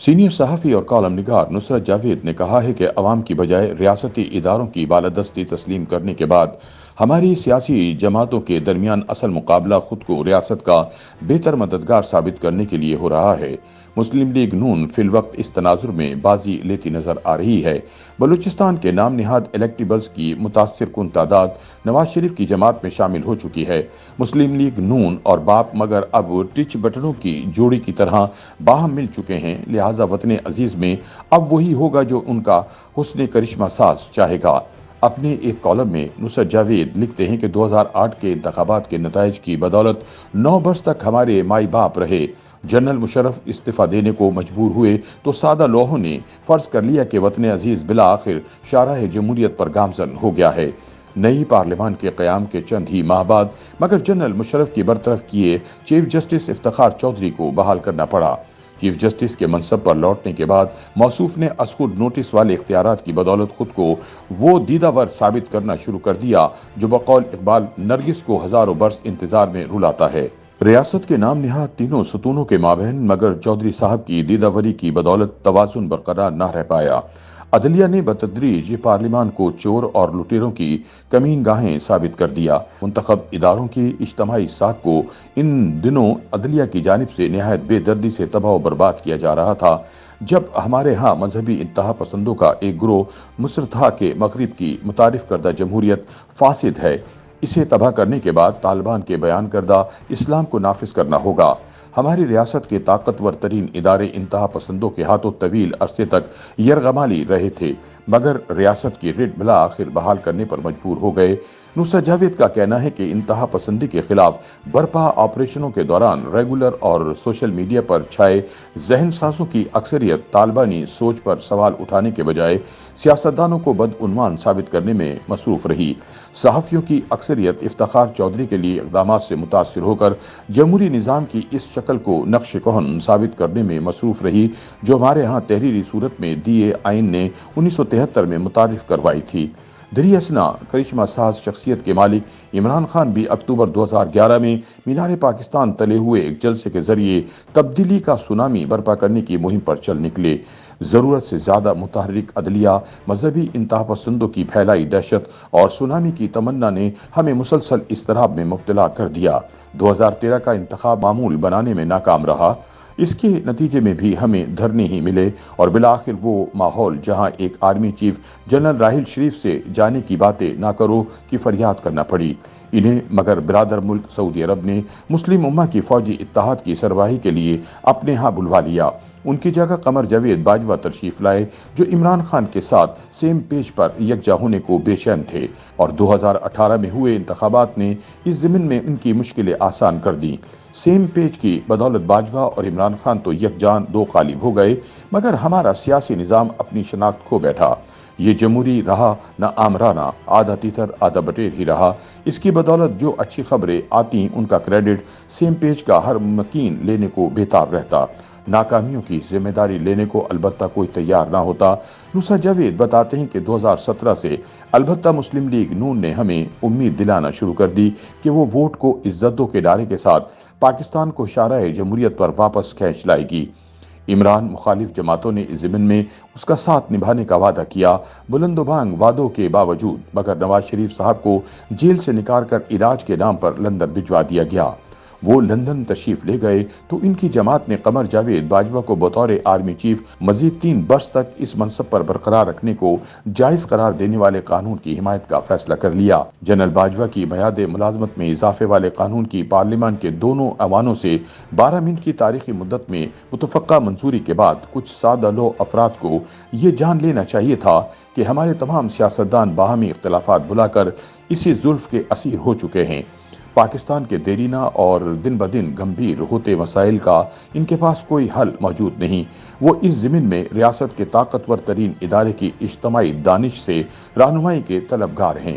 Senior صحافی اور column نگار نصرت جاوید نے کہا ہے کہ عوام کی بجائے ریاستی اداروں کی بالادستی تسلیم کرنے کے بعد ہماری سیاسی جماعتوں کے درمیان اصل مقابلہ خود کو ریاست کا بہتر مددگار ثابت کرنے کے لیے ہو رہا ہے۔ مسلم لیگ نون فی الوقت اس تناظر میں بازی لیتی نظر آ رہی ہے۔ بلوچستان کے نام نہاد الیکٹیبلز کی متاثر کن تعداد نواز شریف کی جماعت میں شامل ہو چکی ہے۔ مسلم لیگ نون اور باپ مگر اب ٹچ بٹنوں کی جوڑی کی طرح باہم مل چکے ہیں، لہٰذا وطن عزیز میں اب وہی ہوگا جو ان کا حسن کرشمہ ساز چاہے گا۔ اپنے ایک کالم میں نصرت جاوید لکھتے ہیں کہ 2008 کے انتخابات کے نتائج کی بدولت 9 برس تک ہمارے مائی باپ رہے۔ جنرل مشرف استعفیٰ دینے کو مجبور ہوئے تو سادہ لوگوں نے فرض کر لیا کہ وطن عزیز بالآخر شاہراہ جمہوریت پر گامزن ہو گیا ہے۔ نئی پارلیمان کے قیام کے چند ہی ماہ بعد مگر جنرل مشرف کی برطرف کیے چیف جسٹس افتخار چودھری کو بحال کرنا پڑا۔ چیف جسٹس کے منصب پر لوٹنے کے بعد موصوف نے از خود نوٹس والے اختیارات کی بدولت خود کو وہ دیدہ ور ثابت کرنا شروع کر دیا جو بقول اقبال نرگس کو ہزاروں برس انتظار میں رلاتا ہے۔ ریاست کے نام نہاد تینوں ستونوں کے مابین مگر چودھری صاحب کی دیدہ وری کی بدولت توازن برقرار نہ رہ پایا۔ عدلیہ نے بتدریج پارلیمان کو چور اور لٹیروں کی کمین گاہیں ثابت کر دیا۔ منتخب اداروں کی اجتماعی ساکھ کو ان دنوں عدلیہ کی جانب سے نہایت بے دردی سے تباہ و برباد کیا جا رہا تھا۔ جب ہمارے ہاں مذہبی انتہا پسندوں کا ایک گروہ مصر تھا کہ مغرب کی متعارف کردہ جمہوریت فاسد ہے، اسے تباہ کرنے کے بعد طالبان کے بیان کردہ اسلام کو نافذ کرنا ہوگا۔ ہماری ریاست کے طاقتور ترین ادارے انتہا پسندوں کے ہاتھوں طویل عرصے تک یرغمالی رہے تھے، مگر ریاست کی ریٹ بالآخر بحال کرنے پر مجبور ہو گئے۔ نصرت جاوید کا کہنا ہے کہ انتہا پسندی کے خلاف برپا آپریشنوں کے دوران ریگولر اور سوشل میڈیا پر چھائے ذہن سازوں کی اکثریت طالبانی سوچ پر سوال اٹھانے کے بجائے سیاستدانوں کو بدعنوان ثابت کرنے میں مصروف رہی۔ صحافیوں کی اکثریت افتخار چودھری کے لیے اقدامات سے متاثر ہو کر جمہوری نظام کی اس شکل کو نقش کہن ثابت کرنے میں مصروف رہی جو ہمارے ہاں تحریری صورت میں دیے آئین نے 1973 میں متعارف کروائی تھی۔ دری اسنا کرشمہ ساز شخصیت کے مالک عمران خان بھی اکتوبر 2011 میں مینار پاکستان تلے ہوئے ایک جلسے کے ذریعے تبدیلی کا سونامی برپا کرنے کی مہم پر چل نکلے۔ ضرورت سے زیادہ متحرک عدلیہ، مذہبی انتہا پسندوں کی پھیلائی دہشت اور سونامی کی تمنا نے ہمیں مسلسل اضطراب میں مبتلا کر دیا۔ 2013 کا انتخاب معمول بنانے میں ناکام رہا۔ اس کے نتیجے میں بھی ہمیں دھرنے ہی ملے اور بالآخر وہ ماحول جہاں ایک army chief general Raheel Sharif سے جانے کی باتیں نہ کرو کی فریاد کرنا پڑی۔ انہیں مگر برادر ملک سعودی عرب نے مسلم امہ کی فوجی اتحاد کی سربراہی کے لیے اپنے ہاں بلوا لیا۔ ان کی جگہ قمر جاوید باجوہ تشریف لائے جو عمران خان کے ساتھ سیم پیج پر یکجا ہونے کو بے چین تھے، اور 2018 میں ہوئے انتخابات نے اس ضمن میں ان کی مشکلیں آسان کر دیں۔ سیم پیج کی بدولت باجوہ اور عمران خان تو یکجان دو قالب ہو گئے، مگر ہمارا سیاسی نظام اپنی شناخت کھو بیٹھا۔ یہ جمہوری رہا نہ آمرانہ، آدھا تیتر آدھا بٹیر ہی رہا۔ اس کی بدولت جو اچھی خبریں آتی ان کا کریڈٹ سیم پیج کا ہر مکین لینے کو بےتاب رہتا، ناکامیوں کی ذمہ داری لینے کو البتہ کوئی تیار نہ ہوتا۔ نصرت جاوید بتاتے ہیں کہ 2017 سے البتہ مسلم لیگ نون نے ہمیں امید دلانا شروع کر دی کہ وہ ووٹ کو عزتوں کے ڈارے کے ساتھ پاکستان کو شاہراہ جمہوریت پر واپس کھینچ لائے گی۔ عمران مخالف جماعتوں نے اس ضمن میں اس کا ساتھ نبھانے کا وعدہ کیا۔ بلند و بانگ وعدوں کے باوجود مگر نواز شریف صاحب کو جیل سے نکال کر علاج کے نام پر لندن بھجوا دیا گیا۔ وہ لندن تشریف لے گئے تو ان کی جماعت نے قمر جاوید باجوہ کو بطور آرمی چیف مزید 3 برس تک اس منصب پر برقرار رکھنے کو جائز قرار دینے والے قانون کی حمایت کا فیصلہ کر لیا۔ جنرل باجوہ کی میعاد ملازمت میں اضافے والے قانون کی پارلیمان کے دونوں ایوانوں سے 12 منٹ کی تاریخی مدت میں متفقہ منظوری کے بعد کچھ سادہ لو افراد کو یہ جان لینا چاہیے تھا کہ ہمارے تمام سیاستدان باہمی اختلافات بھلا کر اسی زلف کے اسیر ہو چکے ہیں۔ پاکستان کے دیرینہ اور دن بدن گمبھیر ہوتے مسائل کا ان کے پاس کوئی حل موجود نہیں۔ وہ اس ضمن میں ریاست کے طاقتور ترین ادارے کی اجتماعی دانش سے رہنمائی کے طلبگار ہیں۔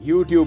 YouTube